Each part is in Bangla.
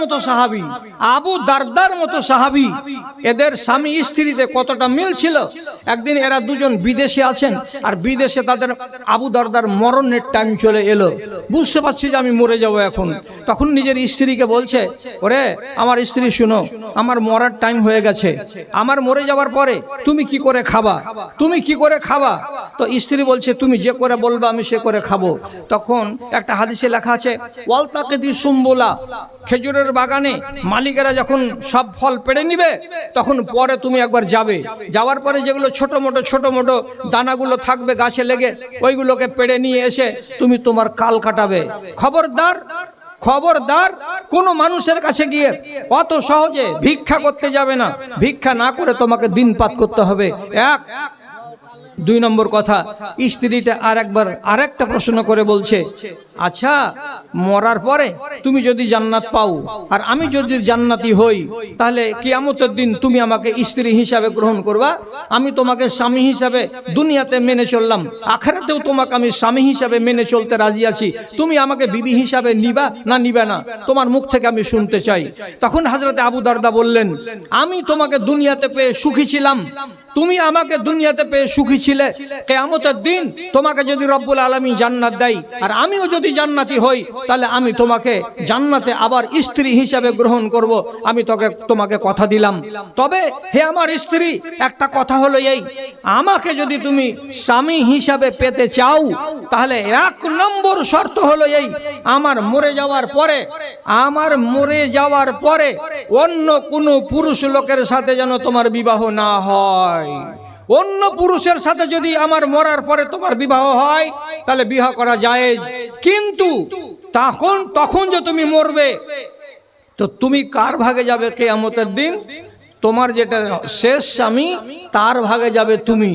মতো সাহাবী, আবু দারদার মতো সাহাবী, এদের স্বামী স্ত্রীতে কতটা মিল ছিল। একদিন এরা দুজন বিদেশে আছেন, আর বিদেশে তাদের আবু দারদার মরণের টাইম চলে এলো। বুঝতে পারছি যে আমি মরে যাব এখন। তখন নিজের স্ত্রীকে বলছে, ওরে আমার স্ত্রী শুনো, আমার মরার টাইম হয়ে গেছে, আমার মরে যাওয়ার পরে তুমি কি করে খাবা, তুমি কি করে খাবা? তো স্ত্রী বলছে, তুমি যে করে বলবে আমি সে করে খাবো। তখন একটা হাদিসে লেখা আছে, ওয়ালতাকিদি সুম্বুলা, খেজুরের বাগানে মালিকেরা যখন সব ফল পেড়ে নিবে, তখন পরে তুমি একবার যাবে, যাওয়ার পরে যেগুলো ছোট মোটো দানাগুলো থাকবে গাছে লেগে, ওইগুলোকে পেড়ে নিয়ে এসে তুমি তোমার কাল কাটাবে। খবরদার, খবরদার, কোনো মানুষের কাছে গিয়ে অত সহজে ভিক্ষা করতে যাবে না। ভিক্ষা না করে তোমাকে দিনপাত করতে হবে। এক। দুই নম্বর কথা, স্ত্রীটা আরেকটা প্রশ্ন করে বলছে, আচ্ছা মরার পরে তুমি যদি জান্নাত পাও আর আমি যদি জান্নাতি হই, তাহলে কিয়ামতের দিন তুমি আমাকে স্ত্রী হিসাবে গ্রহণ করবা? আমি তোমাকে স্বামী হিসাবে দুনিয়াতে মেনে চললাম, আখিরাতেও তোমাকে আমি স্বামী হিসাবে মেনে চলতে রাজি আছি, তুমি আমাকে বিবি হিসাবে নিবা না নিবা না? তোমার মুখ থেকে আমি শুনতে চাই। তখন হযরতে আবু দারদা বললেন, আমি তোমাকে দুনিয়াতে পেয়ে সুখী ছিলাম, তুমি আমাকে দুনিয়াতে পেয়ে সুখী ছিলে, কিয়ামতের দিন তোমাকে যদি রব্বুল আলামিন জান্নাত দেয় আর আমিও যদি জান্নাতি হই, তাহলে আমি তোমাকে জান্নাতে আবার স্ত্রী হিসাবে গ্রহণ করব, আমি তোমাকে কথা দিলাম। তবে হে আমার স্ত্রী, একটা কথা হলো এই, আমাকে যদি তুমি স্বামী হিসাবে পেতে চাও, তাহলে এক নম্বর শর্ত হলো এই, আমার মরে যাওয়ার পরে অন্য কোনো পুরুষ লোকের সাথে যেন তোমার বিবাহ না হয়। অন্য পুরুষের সাথে যদি আমার মরার পরে তোমার বিবাহ হয়, তাহলে বিবাহ করা জায়েজ, কিন্তু তখন যে তুমি মরবে, তো তুমি কার ভাগে যাবে কিয়ামতের দিন? তোমার যেটা শেষ স্বামী তার ভাগে যাবে তুমি।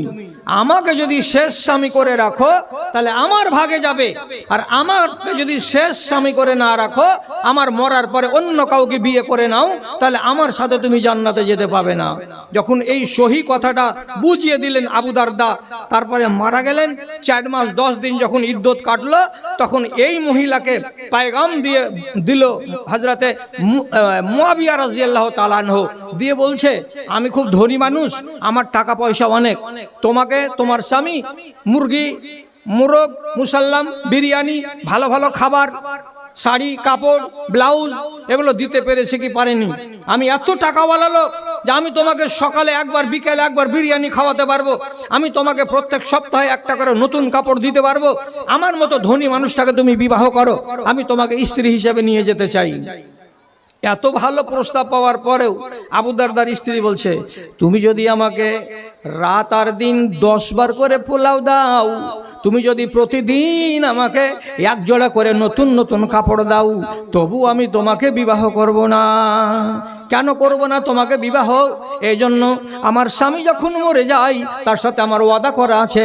আমাকে যদি শেষ স্বামী করে রাখো, তাহলে আমার ভাগে যাবে, আর আমাকে যদি শেষ স্বামী করে না রাখো, আমার মরার পরে অন্য কাউকে বিয়ে করে নাও, তাহলে আমার সাথে তুমি জান্নাতে যেতে পাবে না। যখন এই সহি কথাটা বুঝিয়ে দিলেন আবু দারদা, তারপরে মারা গেলেন। 4 মাস 10 দিন যখন ইদ্যত কাটলো, তখন এই মহিলাকে পায়গাম দিল হযরতে মুয়াবিয়া রাদিয়াল্লাহু তাআলা আনহু, দিয়ে বলছে, আমি খুব ধনী মানুষ, আমার টাকা পয়সা অনেক, তোমাকে তোমার স্বামী মুরগি, মোরগ, মুসাল্লাম, বিরিয়ানি, ভালো ভালো খাবার, শাড়ি, কাপড়, ব্লাউজ এগুলো দিতে পেরেছে কি পারেনি? আমি এত টাকাওয়ালা লোক যে আমি তোমাকে সকালে একবার বিকেলে একবার বিরিয়ানি খাওয়াতে পারবো, আমি তোমাকে প্রত্যেক সপ্তাহে একটা করে নতুন কাপড় দিতে পারবো। আমার মতো ধনী মানুষটাকে তুমি বিবাহ করো, আমি তোমাকে স্ত্রী হিসেবে নিয়ে যেতে চাই। এত ভালো প্রস্তাব পাওয়ার পরেও আবু দারদার স্ত্রী বলছে, তুমি যদি আমাকে রাত আর দিন 10 বার করে পোলাও দাও, তুমি যদি প্রতিদিন আমাকে 1 জোড়া করে নতুন নতুন কাপড় দাও, তবু আমি তোমাকে বিবাহ করব না। কেন করব না তোমাকে বিবাহ? এই জন্য আমার স্বামী যখন মরে যায়, তার সাথে আমার ওয়াদা করা আছে,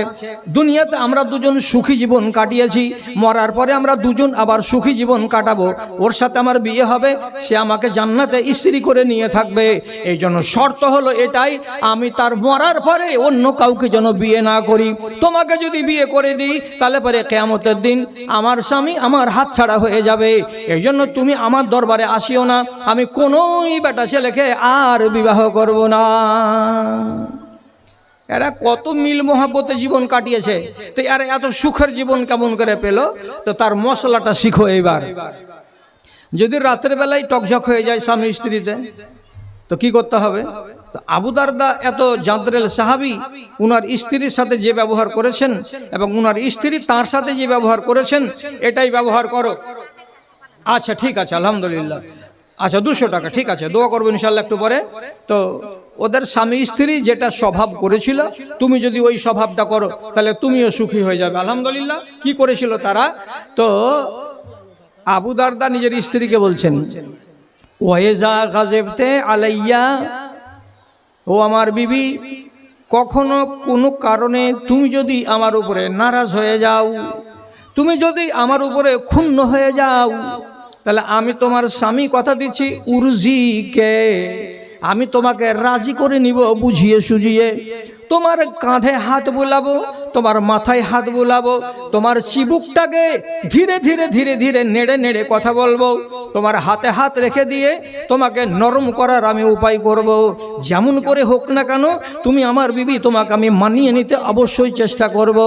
দুনিয়াতে আমরা দুজন সুখী জীবন কাটিয়েছি, মরার পরে আমরা দুজন আবার সুখী জীবন কাটাবো, ওর সাথে আমার বিয়ে হবে, সে আমাকে জান্নাতে স্ত্রী করে নিয়ে থাকবে। এই জন্য শর্ত হলো এটাই, আমি তার মরার পরে অন্য কাউকে যেন বিয়ে না করি। তোমাকে যদি বিয়ে করে দিই, তাহলে পরে কিয়ামতের দিন আমার স্বামী আমার হাতছাড়া হয়ে যাবে। এই জন্য তুমি আমার দরবারে আসিও না, আমি কোনোই বেটা ছেলেকে আর বিবাহ করব না। এরা কত মিল মহব্বতে জীবন কাটিয়েছে, তো এরা এত সুখের জীবন কেমন করে পেল? তো তার মশলাটা শিখো। এইবার যদি রাতের বেলায় টকঝক হয়ে যায় স্বামী স্ত্রীতে, তো কি করতে হবে? তো আবু দারদা এত জাদরেল সাহাবী, উনার স্ত্রীর সাথে যে ব্যবহার করেছেন এবং উনার স্ত্রী তার সাথে যে ব্যবহার করেছেন, এটাই ব্যবহার করো। আচ্ছা ঠিক আছে, আলহামদুলিল্লাহ। আচ্ছা 200 টাকা, ঠিক আছে, দোয়া করবো ইনশাল্লাহ একটু পরে। তো ওদের স্বামী স্ত্রী যেটা স্বভাব করেছিল, তুমি যদি ওই স্বভাবটা করো, তাহলে তুমিও সুখী হয়ে যাবে। আলহামদুলিল্লাহ। কি করেছিল তারা? তো আবু দারদা নিজের স্ত্রীকে বলছেন, ওয়াইজা গাযিবতে আলাইয়া, ও আমার বিবি, কখনো কোনো কারণে তুমি যদি আমার উপরে নারাজ হয়ে যাও, তুমি যদি আমার উপরে ক্ষুণ্ণ হয়ে যাও, তাহলে আমি তোমার স্বামী কথা দিচ্ছি, উরজিকে আমি তোমাকে রাজি করে নিব বুঝিয়ে সুঝিয়ে। তোমার কাঁধে হাত বুলাবো, তোমার মাথায় হাত বুলাবো, তোমার চিবুকটাকে ধীরে ধীরে ধীরে ধীরে নেড়ে নেড়ে কথা বলবো, তোমার হাতে হাত রেখে দিয়ে তোমাকে নরম করার আমি উপায় করব। যেমন করে হোক না কেন তুমি আমার বিবি, তোমাকে আমি মানিয়ে নিতে অবশ্যই চেষ্টা করব।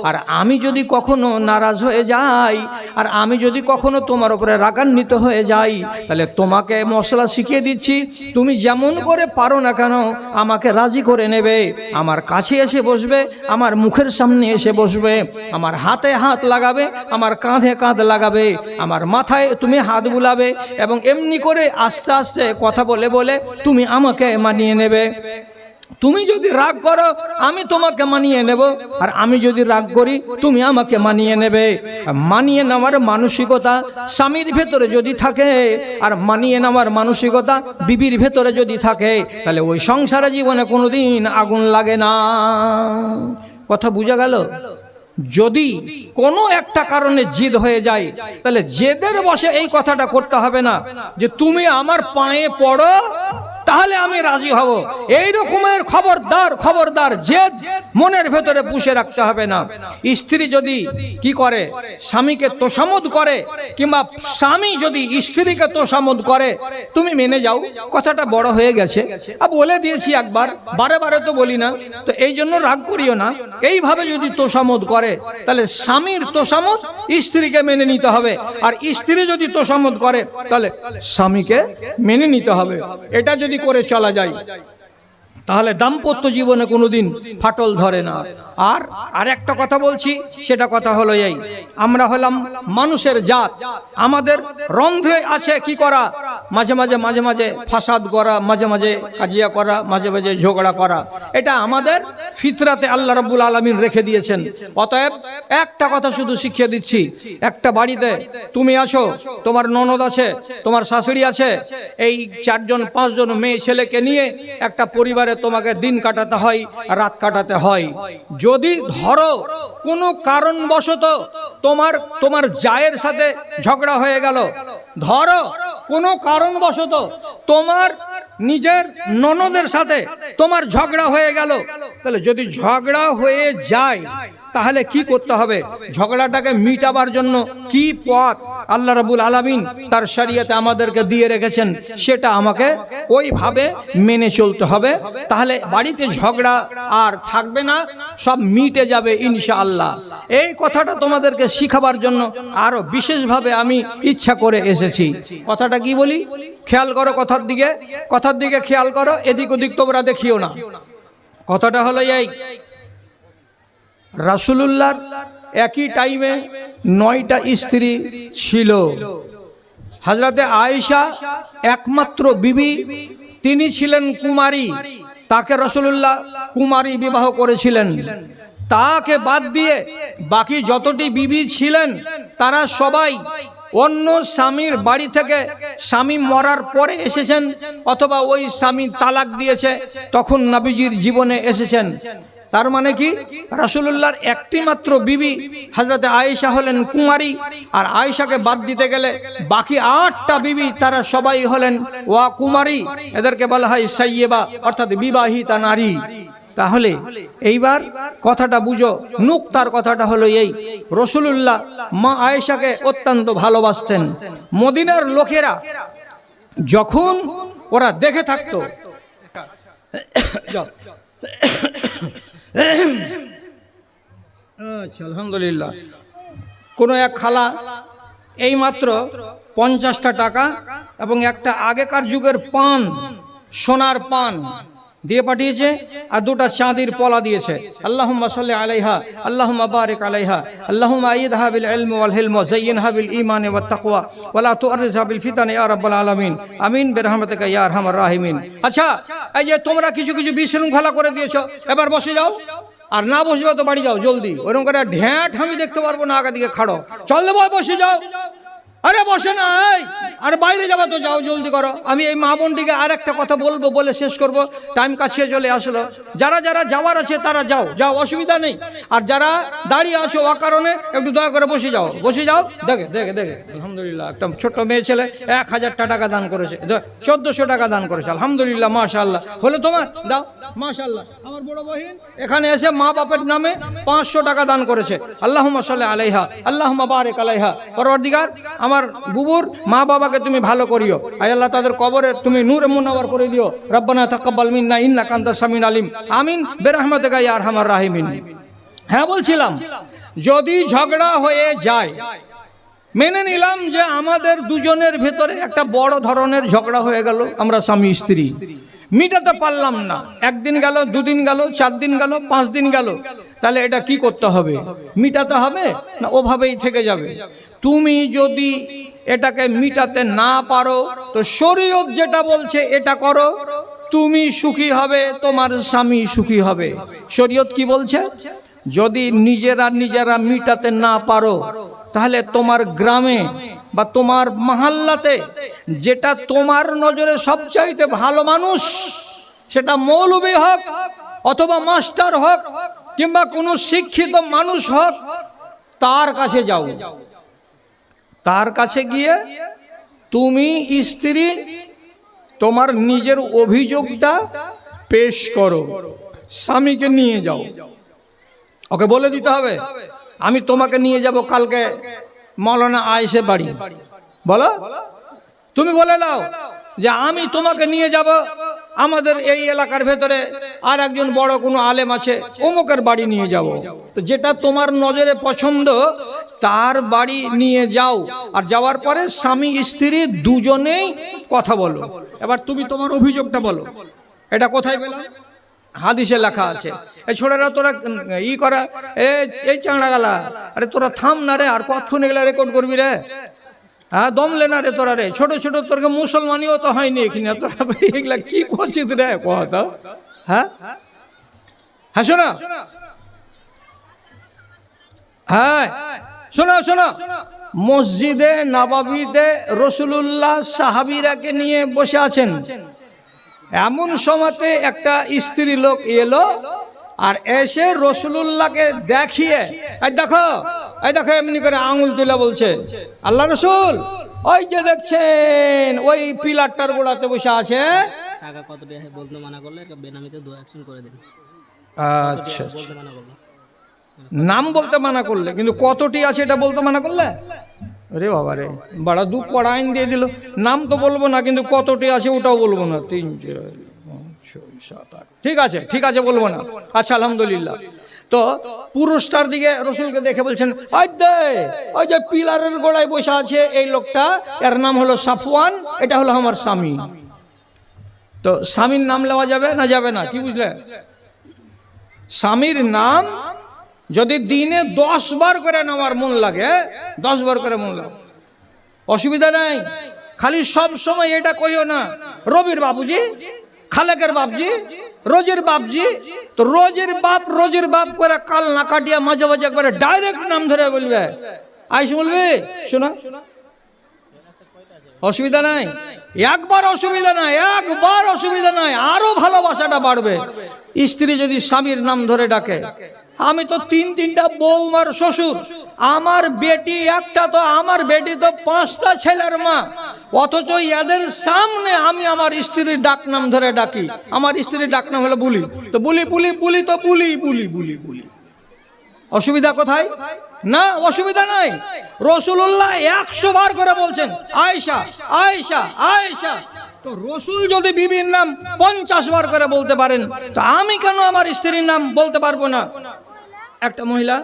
আর আমি যদি কখনো নারাজ হয়ে যাই, আর আমি যদি কখনো তোমার উপরে রাগান্বিত হয়ে যাই, তাহলে তোমাকে মশলা শিখিয়ে দিচ্ছি, তুমি যেমন করে পারো না কেন আমাকে রাজি করে নেবে, আমার কাছে এসে বসবে, আমার মুখের সামনে এসে বসবে, আমার হাতে হাত লাগাবে, আমার কাঁধে কাঁধ লাগাবে, আমার মাথায় তুমি হাত বুলাবে, এবং এমনি করে আস্তে আস্তে কথা বলে বলে তুমি আমাকে মানিয়ে নেবে। তুমি যদি রাগ করো আমি তোমাকে মানিয়ে নেব, আর আমি যদি রাগ করি তুমি আমাকে মানিয়ে নেবে। মানিয়ে নেওয়ার মানসিকতা স্বামীর ভেতরে যদি থাকে, আর মানিয়ে নেওয়ার মানসিকতা বিবির ভেতরে যদি থাকে, তাহলে ওই সংসারে জীবনে কোনোদিন আগুন লাগে না। কথা বুঝা গেল? যদি কোনো একটা কারণে জিদ হয়ে যায়, তাহলে জেদের বসে এই কথাটা করতে হবে না যে তুমি আমার পায়ে পড়ো তাহলে আমি রাজি হব। এই রকমের খবরদার খবরদার জেদ মনের ভেতরে পুষে রাখতে হবে না। স্ত্রী যদি কি করে, স্বামীকে তোষামোদ করে, কিংবা স্বামী যদি স্ত্রীকে তোষামোদ করে, তুমি মেনে যাও, কথাটা বড় হয়ে গেছে, বলে দিয়েছি একবার, বারে বারে তো বলি না, তো এই জন্য রাগ করিও না। এইভাবে যদি তোষামোদ করে, তাহলে স্বামীর তোষামোদ স্ত্রীকে মেনে নিতে হবে, আর স্ত্রী যদি তোষামোদ করে তাহলে স্বামীকে মেনে নিতে হবে। এটা যদি করে চলা যায়, তাহলে দাম্পত্য জীবনে কোনোদিন ফাটল ধরে না। আর একটা কথা বলছি, সেটা কথা হলো এই, আমরা হলাম মানুষের জাত, আমাদের রন্ধ্রে আছে কি করা, মাঝে মাঝে মাঝে মাঝে ফাসাদ করা, মাঝে মাঝে কাজিয়া করা, মাঝে মাঝে ঝগড়া করা, এটা আমাদের ফিতরাতে আল্লাহ রাব্বুল আলামিন রেখে দিয়েছেন। অতএব একটা কথা শুধু শিখিয়ে দিচ্ছি, একটা বাড়িতে তুমি আছো, তোমার ননদ আছে, তোমার শাশুড়ি আছে, এই 4জন 5জন মেয়ে ছেলেকে নিয়ে একটা পরিবারে তোমাকে দিন কাটাতে হয়, রাত কাটাতে হয়। যদি ধরো কোনো কারণবশত তোমার জায়ের সাথে ঝগড়া হয়ে গেল, ধরো কোনো কারণবশত তোমার নিজের ননদের সাথে তোমার ঝগড়া হয়ে গেল, তাহলে যদি ঝগড়া হয়ে যায় তাহলে কি করতে হবে? ঝগড়াটাকে মিটাবার জন্য কি পথ আল্লাহ রাব্বুল আলামিন তার শরীয়তে আমাদেরকে দিয়ে রেখেছেন, সেটা আমাকে ওইভাবে মেনে চলতে হবে। তাহলে বাড়িতে ঝগড়া আর থাকবে না, সব মিটে যাবে ইনশাআল্লাহ। এই কথাটা তোমাদেরকে শিখাবার জন্য আরো বিশেষভাবে আমি ইচ্ছা করে এসেছি। কথাটা কি বলি খেয়াল করো, কথার দিকে খেয়াল করো, এদিক ওদিক তোমরা দেখিও না। কথাটা হলো এই, রাসূলুল্লাহর একই টাইমে 9টা স্ত্রী ছিল। হযরতে আয়েশা একমাত্র বিবি, তিনি ছিলেন কুমারী, তাকে রাসূলুল্লাহ কুমারী বিবাহ করেছিলেন। তাকে বাদ দিয়ে বাকি যতটি বিবি ছিলেন তারা সবাই অন্য স্বামীর বাড়ি থেকে স্বামী মরার পরে এসেছেন, অথবা ওই স্বামী তালাক দিয়েছে তখন নবীজির জীবনে এসেছেন। তার মানে কি, রাসূলুল্লাহর একটি মাত্র বিবি হযরতে আয়েশা হলেন কুমারী, আর আয়েশাকে বাদ দিতে গেলে বাকি 8টা বিবি তারা সবাই হলেন ওয়া কুমারী, এদেরকে বলা হয় সাইয়্যিবা, অর্থাৎ বিবাহিতা নারী। তাহলে এইবার কথাটা বুঝো, নুকতার কথাটা হলো এই, রাসূলুল্লাহ মা আয়েশাকে অত্যন্ত ভালোবাসতেন। মদিনার লোকেরা যখন ওরা দেখে থাকতো, আচ্ছা আলহামদুলিল্লাহ, কোনো এক খালা এইমাত্র 50টা টাকা এবং একটা আগেকার যুগের পান, সোনার পান দিয়ে পাঠিয়েছে, আর 2টা চাঁদির পলা দিয়েছে। আল্লাহুম্মা সাল্লি আলাইহা, আল্লাহুম্মা বারিক আলাইহা, আল্লাহুম্মা আইয়িদহা বিল ইলমি ওয়াল হিলমি ওয়া যায়্যিনহা বিল ঈমানি ওয়াত তাকওয়া ওয়া লা তুআররিজহা বিল ফিতানি ইয়া রাব্বাল আলামিন, আমিন বিরহমাতিকা ইয়া আরহামার রাহিমিন। আচ্ছা, এই যে তোমরা কিছু কিছু বিশৃঙ্খলা করে দিয়েছো, এবার বসে যাও, আর না বসবে তো বাড়ি যাও জলদি। ওরকম করে ঢ্যাঁট আমি দেখতে পারবো না, আগে দিকে খাড়ো, চল দেবো, বসে যাও। আরে বসে না, আরে বাইরে যাবো তো, যাও জলদি করো। আমি এই মা বোনটিকে আর একটা কথা বলবো, বলে শেষ করব, টাইম কাছে চলে আসলো। যারা যারা যাওয়ার আছে তারা যাও, অসুবিধা নেই। আর যারা দাঁড়িয়ে আছো অকারণে একটু দয়া করে বসে যাও। দেখে আলহামদুলিল্লাহ, একটা ছোট্ট মেয়ে ছেলে 1000 টাকা দান করেছে, 1400 টাকা দান করেছে, আলহামদুলিল্লাহ মাশাআল্লাহ। হলো তোমার, দাও। মাশাআল্লাহ আমার বড় বহিন এখানে এসে মা বাপের নামে 500 টাকা দান করেছে। আল্লাহুম্মা সাল্লি আলাইহা আল্লাহুম্মা বারিক আলাইহা। পরওয়ারদিগার আমার বুবুর মা বাবাকে তুমি ভালো করিও, আয় আল্লাহ তাদের কবরে তুমি নূরে মুনাওয়ার করে দিও। রব্বানা তাকাব্বাল মিন্না ইন্নাকা আনতাস সামিউল আলিম, আমিন বিরহমাতিকা ইয়া আরহামার রাহিমিন। হ্যাঁ বলছিলাম, যদি ঝগড়া হয়ে যায়, মেনে নিলাম যে আমাদের দুজনের ভেতরে একটা বড় ধরনের ঝগড়া হয়ে গেল, আমরা স্বামী স্ত্রী, মিটাতে পারলাম না, একদিন গেল, দুদিন গেল, 4 দিন গেল, 5 দিন গেল, তাহলে এটা কি করতে হবে? মিটাতে হবে না ওভাবেই থেকে যাবে? তুমি যদি এটাকে মিটাতে না পারো তো শরীয়ত যেটা বলছে এটা করো, তুমি সুখী হবে, তোমার স্বামী সুখী হবে। শরীয়ত কি বলছে? যদি নিজেরা মিটাতে না পারো তাহলে তোমার গ্রামে বা তোমার মহল্লাতে যেটা তোমার নজরে সবচাইতে ভালো মানুষ, সেটা মৌলবী হোক অথবা মাস্টার হোক কিংবা কোনো শিক্ষিত মানুষ হোক, তার কাছে যাও। তার কাছে গিয়ে তুমি স্ত্রী তোমার নিজের অভিযোগটা পেশ করো, স্বামীকে নিয়ে যাও। ওকে বলে দিতে হবে আমি তোমাকে নিয়ে যাব কালকে মৌলানা আয়েশের বাড়ি। বলো, তুমি বলে দাও যে আমি তোমাকে নিয়ে যাব আমাদের এই এলাকার ভেতরে আর একজন বড় কোনো আলেম আছে, অমুকের বাড়ি নিয়ে যাব। তো যেটা তোমার নজরে পছন্দ তার বাড়ি নিয়ে যাও, আর যাওয়ার পরে স্বামী স্ত্রী দুজনেই কথা বলো। এবার তুমি তোমার অভিযোগটা বলো। এটা কোথায় পেলাম? হাদিসে লেখা আছে। এই ছোড়েরা তোরা ই করা, এই চাংড়া গালা, আরে তোরা থাম না রে, আর কতক্ষণ এগুলা রেকর্ড করবি রে? হ্যাঁ, দমলে না রে তোরা রে, ছোট ছোট তোরকে মুসলমানিও তো হয়নি এখানে, তোরা এগুলা কি করছিস রে? কত হ্যাঁ হ্যাঁ শোনা, হ্যাঁ শোনো শোনো, মসজিদে নববীতে রাসূলুল্লাহ সাহাবীরাকে নিয়ে বসে আছেন। এমন সময়তে একটা স্ত্রী লোক এলো আর এসে রাসূলুল্লাহকে দেখিয়ে এই দেখো এমনি করে আঙুল তুলে বলছে, আল্লাহ রাসূল ওই যে দেখছেন ওই পিলারটার গোড়াতে বসে আছে। টাকা কত টাকা বলতে মানা করলে বেনামিতে 2 অ্যাকশন করে দেন। আচ্ছা, নাম বলতে মানা করলে, কিন্তু কতটি আছে এটা বলতে মানা করলে? রে বাবা রে, বড় দুঃখ করা আইন দিয়ে দিল। নাম তো বলবো না, কিন্তু কতটি আছে ওটাও বলবো না। 3 4 5 6 7 8, ঠিক আছে ঠিক আছে বলবো না। আচ্ছা আলহামদুলিল্লাহ। তো পুরুষটার দিকে রসুলকে দেখে বলছেন, ওই যে পিলারের গোড়ায় বসে আছে এই লোকটা, এর নাম হলো সাফওয়ান, এটা হলো আমার স্বামী। তো স্বামীর নাম নেওয়া যাবে না যাবে না? কি বুঝলে? স্বামীর নাম যদি দিনে 10 বার করে নেওয়ার মন লাগে, 10 বার করে মন লাগে, অসুবিধা নাই। খালি সব সময় এটা কইও না রবির বাবুজি, খালেকের বাপজি, রোজের বাপজি। তো রোজের বাপ করে কাল না কাটিয়া মাঝে মাঝে একবারে ডাইরেক্ট নাম ধরে বলবে, আইসে বলবে শোনা, অসুবিধা নাই। একবার অসুবিধা নাই, আরো ভালোবাসাটা বাড়বে। স্ত্রী যদি স্বামীর নাম ধরে ডাকে, আমি তো 3-3টা বৌমার শ্বশুর, আমার বেটি একটা, তো আমার বেটি তো 5টা ছেলের মা, অথচ এদের সামনে আমি আমার স্ত্রীর ডাক নাম ধরে ডাকি। আমার স্ত্রীর ডাক নাম হলো বুলি, তো বুলি তো বুলি। অসুবিধা কোথায়? না, অসুবিধা নাই। রাসূলুল্লাহ 100 বার করে বলছেন আয়েশা আয়েশা আয়েশা। তো রাসূল যদি বিবির নাম 50 বার করে বলতে পারেন, তো আমি কেন আমার স্ত্রীর নাম বলতে পারবো না? একটা মহিলা,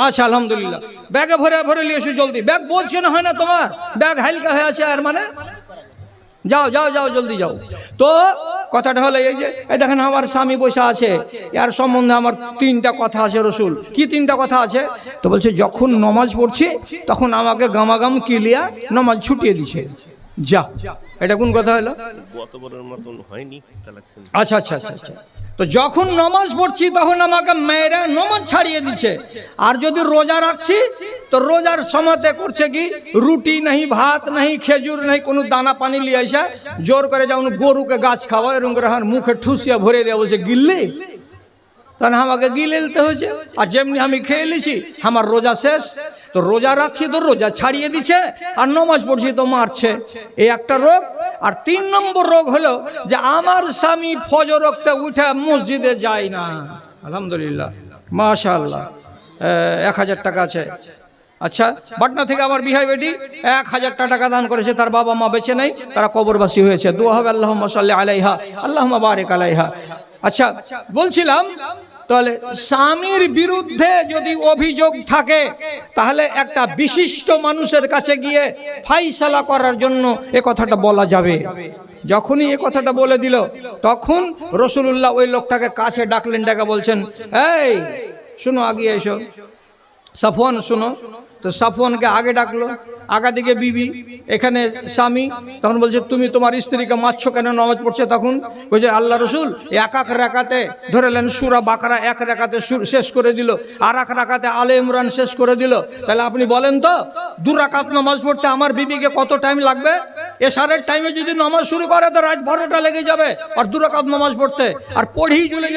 আচ্ছা আলহামদুলিল্লাহ, ব্যাগে ভরে নিয়ে এসো জলদি। ব্যাগ বলছে না হয় না তোমার, ব্যাগ হালকা হয়ে আছে, আর মানে যাও জলদি যাও। তো কথাটা হলো এই যে এই দেখেন আমার স্বামী বসে আছে, এর সম্বন্ধে আমার 3টা কথা আছে। রসুল কি 3টা কথা আছে? তো বলছে যখন নমাজ পড়ছি তখন আমাকে গামাগাম কিলিয়া নমাজ ছুটিয়ে দিছে। যা, এটা কোন কথা হলো? আচ্ছা। তো যখন নমাজ পড়ছি তখন আমাকে মেয়েরা নমাজ ছাড়িয়ে দিচ্ছে। আর যদি রোজা রাখছি তো রোজার সময়তে করছে কি, রুটি নেই, ভাত নেই, খেজুর নেই, কোনো দানা পানি লিয়ে আসা জোর করে যেমন গরুকে গাছ খাওয়া এরকম করে মুখে ঠুসিয়া ভরে দেওয়া, বলছে গিললি, তখন আমাকে গিলে নিতে হয়েছে। আর যেমনি আমি খেয়ে নিছি আমার রোজা শেষ। তো রোজা রাখছি তো রোজা ছাড়িয়ে দিচ্ছে, আর নমাজ পড়ছি তো মারছে। এই একটা রোগ। আর 3 নম্বর রোগ হলো যে আমার স্বামী ফজর ওয়াক্তে উঠে মসজিদে যায় না। আলহামদুলিল্লাহ, মাশাআল্লাহ, 1000 টাকা আছে। আচ্ছা, পাটনা থেকে আমার বিহাই বেটি 1000 টাকা দান করেছে, তার বাবা মা বেঁচে নেই, তারা কবরবাসী হয়েছে। দোয়া হবে আল্লাহুম্মা সাল্লি আলাইহা, আল্লাহুম্মা বারিক আলাইহা। আচ্ছা, বলছিলাম তাহলে স্বামীর বিরুদ্ধে যদি অভিযোগ থাকে তাহলে একটা বিশিষ্ট মানুষের কাছে গিয়ে ফাইসালা করার জন্য এ কথাটা বলা যাবে। যখনই এ কথাটা বলে দিল তখন রাসূলুল্লাহ ওই লোকটাকে কাছে ডাকলেন, ডাকা বলছেন, এই শুনো, আগে এসো, সাফওয়ান শুনো। তো সাফওয়ানকে আগে ডাকলো, আগা দিকে বিবি, এখানে স্বামী। তখন বলছে, তুমি তোমার স্ত্রীকে মারছো কেন? নামাজ পড়ছে তখন। বলছে, আল্লাহ রসুল এক রাকাতে ধরেলেন সূরা বাকারা, এক রাকাতে শেষ করে দিল, আর এক রাকাতে আলে ইমরান শেষ করে দিল। তাহলে আপনি বলেন তো 2 রাকাত নামাজ পড়তে আমার বিবিকে কত টাইম লাগবে? এশারের টাইমে যদি নামাজ শুরু করে তো রাত 12টা লেগে যাবে আর 2 রাকাত নামাজ পড়তে। আর পড়েই চলে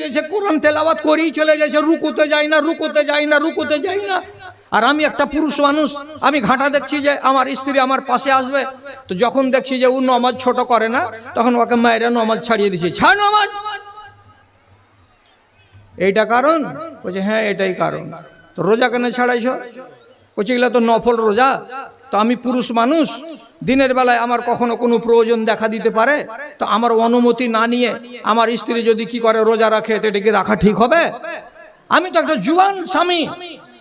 গেছে, কোরআন তেলাওয়াত করেই চলে গেছে, রুকুতে যায় না। আর আমি একটা পুরুষ মানুষ, আমি ঘাঁটা দেখছি যে আমার স্ত্রী আমার পাশে আসবে, তো যখন দেখছি যে ও নামাজ ছোট করে না, তখন ওকে মায়েরা নামাজ ছাড়িয়ে দিচ্ছি, ছাড় নামাজ। এইটা কারণ? বলছে, হ্যাঁ এটাই কারণ। তো রোজা কেন ছাড়াইছো? বলছে, এগুলো তো নফল রোজা। তো আমি পুরুষ মানুষ, দিনের বেলায় আমার কখনো কোনো প্রয়োজন দেখা দিতে পারে, তো আমার অনুমতি না নিয়ে আমার স্ত্রী যদি কি করে রোজা রাখে, তো এটা কি রাখা ঠিক হবে? আমি তো একটা জুয়ান স্বামী,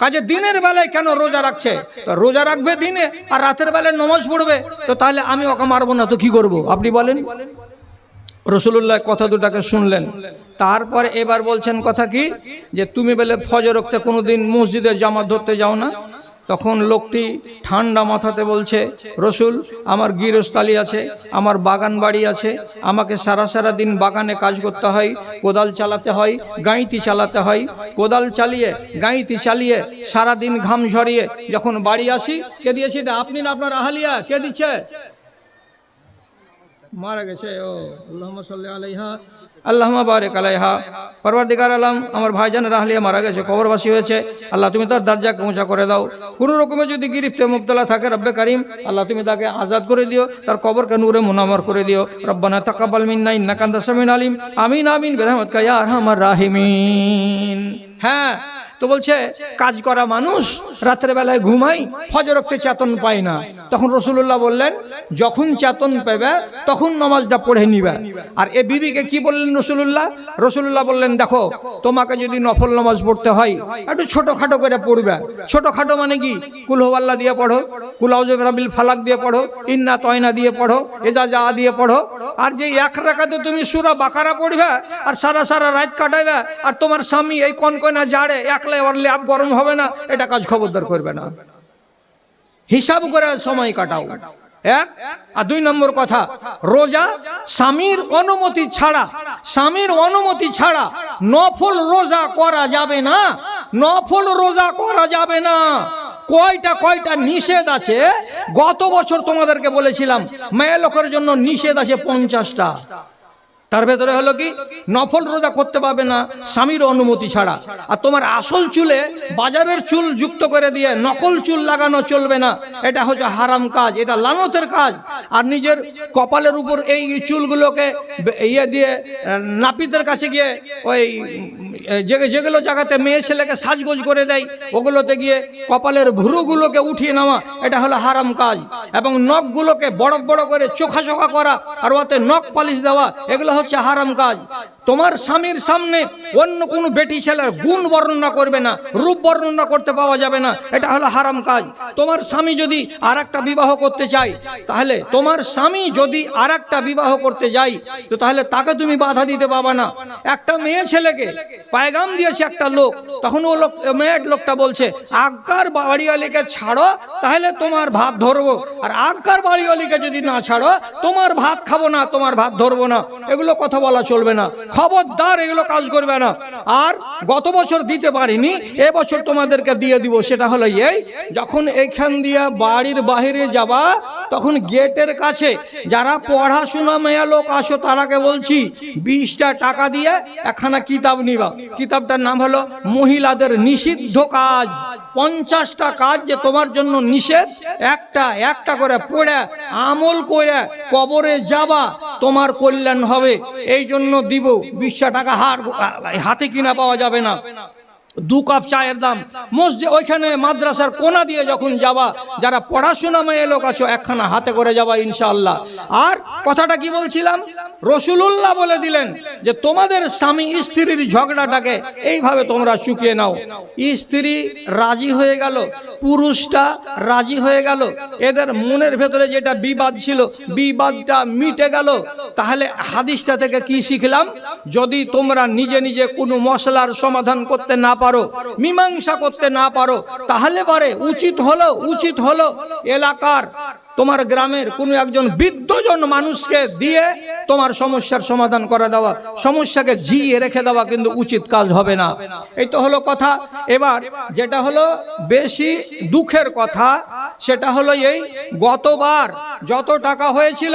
কাজে দিনের বেলায় কেন রোজা রাখছে? তো রোজা রাখবে দিনে আর রাতের বেলায় নামাজ পড়বে, তো তাহলে আমি ওকে মারবো না তো কি করব? আপনি বলেন। রাসূলুল্লাহ কথা দুটাকে শুনলেন, তারপরে এবার বলছেন কথা কি, যে তুমি বলে ফজর ওয়াক্তে কোনোদিন মসজিদে জামাত ধরতে যাও না? তখন লোকটি ঠান্ডা মাথাতে বলছে, রসুল আমার গৃহস্থালী আছে, আমার বাগান বাড়ি আছে, আমাকে সারা দিন বাগানে কাজ করতে হয়, কোদাল চালাতে হয়, গাঁইতি চালাতে হয়, কোদাল চালিয়ে গাঁইতি চালিয়ে সারাদিন ঘাম ঝরিয়ে যখন বাড়ি আসি, কে দিয়েছে এটা? আপনি না আপনার আহলিয়া? কে দিচ্ছে? মারা গেছে। ও আল্লাহুম্মা সাল্লি আলাইহা, আল্লাহুম্মা বারিক আলাইহা। পরওয়ারদিগার আলম আমার ভাইজান রাহলিয়া মারা গেছে, কবরবাসী হয়েছে, আল্লাহ তুমি তার দরজাকে উঁচা করে দাও। কোনো রকমে যদি গিরিফতে মুবতলা থাকে রব্বে কারিম, আল্লাহ তুমি তাকে আজাদ করে দিও, তার কবরকে নূরে মুনাওয়ার করে দিও। রব্বানা তাকাব্বাল মিন্না ইন্নাকা আনতাস সামিউল আলিম। আমিন আমিন বিরহমাতিকা ইয়া আরহামার রাহিমিন। হ্যাঁ, তো বলছে কাজ করা মানুষ রাতের বেলায় ঘুমাই, ফজর ওয়াক্তে চেতন পায় না। তখন রাসূলুল্লাহ বললেন, যখন চেতন পাবে তখন নামাজটা পড়ে নিবে। আর এ বিবিকে কি বললেন রাসূলুল্লাহ? রাসূলুল্লাহ বললেন, দেখো তোমাকে যদি নফল নামাজ পড়তে হয় একটু ছোটখাটো করে পড়বে। ছোটখাটো মানে কি? কুল হুয়াল্লাহ দিয়ে পড়ো, কুল আউযু বিরাব্বিল ফালাক দিয়ে পড়ো, ইন্না তয়না দিয়ে পড়ো, ইজা জা দিয়ে পড়ো। আর যে এক রাকাতে তুমি সূরা বাকারা পড়বে আর সারা রাত কাটাইবে, আর তোমার স্বামী এই কনকনা জাড়ে একলাই ওরলে আপ গরম হবে না, এটা কাজ খবরদার করবে না। হিসাব করে সময় কাটাও, 1। আর 2 নম্বর কথা, রোজা স্বামীর অনুমতি ছাড়া নফল রোজা করা যাবে না। নফল রোজা করা যাবে না। কয়টা নিষেধ আছে? গত বছর তোমাদেরকে বলেছিলাম মেয়ে লোকের জন্য নিষেধ আছে 50টা। তার ভেতরে হলো কি, নফল রোজা করতে পারবে না স্বামীর অনুমতি ছাড়া। আর তোমার আসল চুলে বাজারের চুল যুক্ত করে দিয়ে নকল চুল লাগানো চলবে না, এটা হচ্ছে হারাম কাজ, এটা লানতের কাজ। আর নিজের কপালের উপর এই চুলগুলোকে দিয়ে নাপিতের কাছে গিয়ে ওই যেগুলো জায়গাতে মেয়ে ছেলেকে সাজগোজ করে দেয় ওগুলোতে গিয়ে কপালের ভুরুগুলোকে উঠিয়ে নেওয়া, এটা হলো হারাম কাজ। এবং নখগুলোকে বড় করে চোখা করা আর ওতে নখ পালিশ দেওয়া, এগুলো হচ্ছে হারাম কাজ। তোমার স্বামীর সামনে অন্য কোনো বেটি ছেলের গুণ বর্ণনা করবে না, রূপ বর্ণনা করতে পাওয়া যাবে না, এটা হলো হারাম কাজ। তোমার স্বামী যদি আরেকটা বিবাহ করতে চায়, তাহলে তোমার স্বামী যদি আরেকটা বিবাহ করতে যায়, তো তাহলে তাকে তুমি বাধা দিতে পারবে না। একটা মেয়ে ছেলেকে পায়গাম দিয়েছে একটা লোক, তখন ও লোকটা বলছে, আজ্ঞার বাড়িওয়ালিকে ছাড়ো তাহলে তোমার ভাত ধরবো, আর আজ্ঞার বাড়িওয়ালিকে যদি না ছাড়ো তোমার ভাত খাবো না, তোমার ভাত ধরবো না। এগুলো কথা বলা চলবে না, খবরদার এগুলো কাজ করবে না। আর গত বছর দিতে পারিনি, এবছর তোমাদেরকে দিয়ে দিব। সেটা হলো এই, যখন এইখান দিয়ে বাড়ির বাহিরে যাবা, তখন গেটের কাছে যারা পড়াশোনা মেয়া লোক আসো, তারাকে বলছি 20টা টাকা দিয়ে একখানা কিতাব নিবা। কিতাবটার নাম হলো মহিলাদের নিষিদ্ধ কাজ। 50টা কাজ যে তোমার জন্য নিষেধ, একটা একটা করে পড়ে আমল করে কবরে যাবা, তোমার কল্যাণ হবে। এই জন্য দিব 20 টাকা হাতে কিনা পাওয়া যাবে না। 2 কাপ চায়ের দাম। মসজিদ ওইখানে মাদ্রাসার কোনা দিয়ে যখন যাবা, যারা পড়াশোনাময় লোক আছো, একখানা হাতে করে যাবা ইনশাআল্লাহ। আর কথাটা কি বলছিলাম, রসুলুল্লাহ বলে দিলেন যে তোমাদের স্বামী স্ত্রীর ঝগড়াটাকে এইভাবে তোমরা চুকিয়ে নাও। স্ত্রী রাজি হয়ে গেল, পুরুষটা রাজি হয়ে গেল, এদের মনের ভেতরে যেটা বিবাদ ছিল বিবাদটা মিটে গেল। তাহলে হাদিসটা থেকে কি শিখলাম, যদি তোমরা নিজে নিজে কোনো মশলার সমাধান করতে না পারো, মীমাংসা করতে না পারো, তাহলে পারে উচিত হলো এলাকার তোমার গ্রামের কোনো একজন বৃদ্ধজন মানুষকে দিয়ে তোমার সমস্যার সমাধান করে দেওয়া, সমস্যাকে জিয়ে রেখে দেওয়া কিন্তু উচিত কাজ হবে না। এই তো হলো কথা। এবার যেটা হলো বেশি দুঃখের কথা, সেটা হলো এই, গতবার যত টাকা হয়েছিল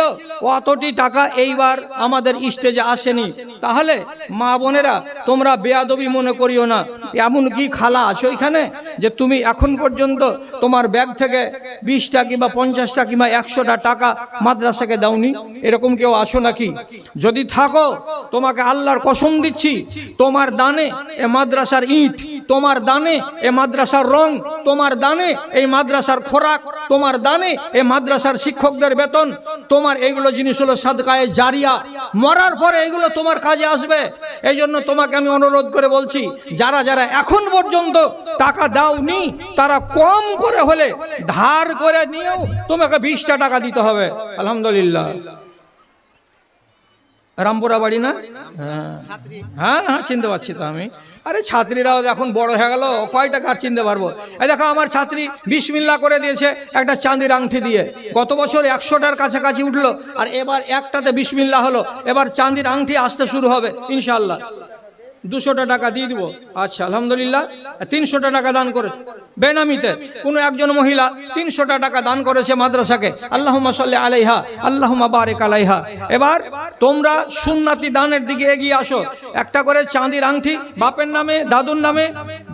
অতটি টাকা এইবার আমাদের স্টেজে আসেনি। তাহলে মা বোনেরা তোমরা বেয়াদবি মনে করিও না। এমন কি খালা আছো এখানে যে তুমি এখন পর্যন্ত তোমার ব্যাগ থেকে 20টা কিংবা 50টা কিংবা 100টা টাকা মাদ্রাসাকে দাওনি? এরকম কেউ আসো নাকি? যদি থাকো, তোমাকে আল্লাহর কসম দিচ্ছি, তোমার দানে এ মাদ্রাসার ইট, তোমার দানে এ মাদ্রাসার রং, তোমার দানে এই মাদ্রাসার খোরাক, তোমার দানে এই মাদ্রাসার শিক্ষকদের বেতন, তোমার এইগুলো জিনিস হলো সাদকায়ে জারিয়া। মরার পরে এইগুলো তোমার কাজে আসবে। এই জন্য তোমাকে আমি অনুরোধ করে বলছি, যারা যারা এখন পর্যন্ত টাকা দাওনি, তারা কম করে হলে ধার করে নিয়েও তোমাকে 20টা টাকা দিতে হবে। আলহামদুলিল্লাহ। রামপুরা বাড়ি না? হ্যাঁ হ্যাঁ, চিনতে পারছি তো আমি। আরে ছাত্রীরাও এখন বড় হয়ে গেল, কয় টাকা আর চিনতে পারবো? এই দেখো, আমার ছাত্রী বিসমিল্লাহ করে দিয়েছে একটা চাঁদির আংটি দিয়ে। গত বছর 100টার কাছাকাছি উঠলো, আর এবার একটাতে বিসমিল্লাহ হলো। এবার চাঁদির আংটি আসতে শুরু হবে ইনশাআল্লাহ। 200টা টাকা দিয়ে দিব। আচ্ছা, আলহামদুলিল্লাহ। 300টা টাকা দান করে বেনামিতে কোনো একজন মহিলা 300টা টাকা দান করেছে মাদ্রাসাকে। আল্লাহুম্মা সাল্লি আলাইহা, আল্লাহুম্মা বারিক আলাইহা। এবার তোমরা সুন্নাতি দানের দিকে এগিয়ে আসো। একটা করে চাঁদির আংটি বাপের নামে, দাদুর নামে,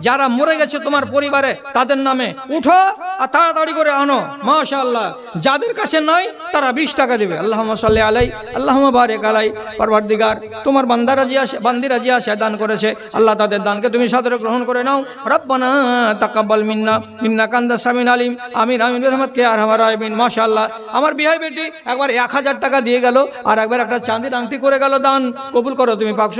যারা মরে গেছে তোমার পরিবারে তাদের নামে উঠো আর তাড়াতাড়ি করে আনো। মাশাআল্লাহ। যাদের কাছে নাই তারা 20 টাকা দেবে। আল্লাহুম্মা সাল্লি আলাই, আল্লাহুম্মা বারিক আলাই। পরওয়ারদিগার, তোমার বান্দিরা যে আসে দান করেছে, আল্লাহ তাদের দানকে তুমি সাদরে গ্রহণ করে নাও। রব্বানা তাকাব্বাল মিন্না ইন্নাকা আনতাস সামিউল আলিম। আমিন আমিন বিরহমাতিকা ইয়া আরহামার রাহিমিন। মাশাআল্লাহ। আমার বিহাই বেটি একবার 1000 টাকা দিয়ে গেল, আর একবার একটা চাঁদির আংটি করে গেল দান। কবুল করো তুমি পাক।